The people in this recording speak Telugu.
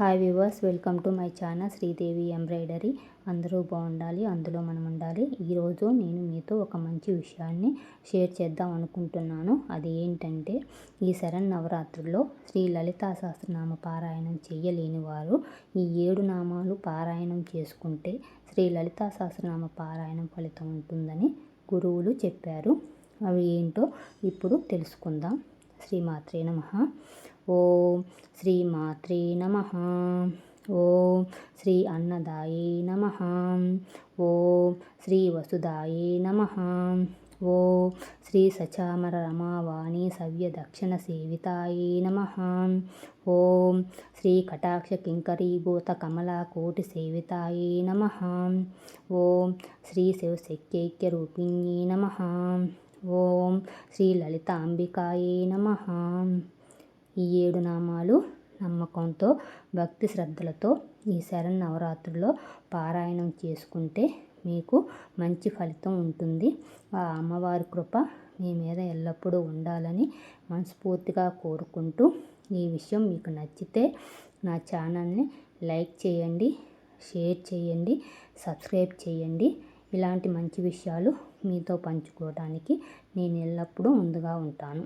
Hi viewers, welcome to my channel Sridevi embroidery. అందరూ బాగుండాలి, అందులో మనం ఉండాలి. ఈరోజు నేను మీతో ఒక మంచి విషయాన్ని షేర్ చేద్దాం అనుకుంటున్నాను. అది ఏంటంటే, ఈ శరన్నవరాత్రుల్లో శ్రీ లలితా సహస్రనామ పారాయణం చేయలేని వారు ఈ 7 నామాలు పారాయణం చేసుకుంటే శ్రీ లలితా సహస్రనామ పారాయణం ఫలితం ఉంటుందని గురువులు చెప్పారు. అవి ఏంటో ఇప్పుడు తెలుసుకుందాం. శ్రీమాత్రే నమః. ఓం శ్రీ మాత్రే నమః. ఓం శ్రీ అన్నదాయే నమః. ఓం శ్రీ వసుదాయే నమః. ఓం శ్రీ సచామర రమావాణి సవ్య దక్షిణ సేవితాయే నమః. ఓం శ్రీ కటాక్ష కింకరీభూత కమలా కోటి సేవితాయే నమః. ఓం శ్రీ శివశక్త్యైక్య రూపిణ్యే నమః. ఓం శ్రీ లలితాంబికాయే నమః. ఈ 7 నామాలు నమ్మకంతో, భక్తి శ్రద్ధలతో ఈ శరన్నవరాత్రుల్లో పారాయణం చేసుకుంటే మీకు మంచి ఫలితం ఉంటుంది. ఆ అమ్మవారి కృప మీ మీద ఎల్లప్పుడూ ఉండాలని మనస్ఫూర్తిగా కోరుకుంటూ, ఈ విషయం మీకు నచ్చితే నా ఛానల్ని లైక్ చేయండి, షేర్ చేయండి, సబ్స్క్రైబ్ చేయండి. ఇలాంటి మంచి విషయాలు మీతో పంచుకోవడానికి నేను ఎల్లప్పుడూ ముందుగా ఉంటాను.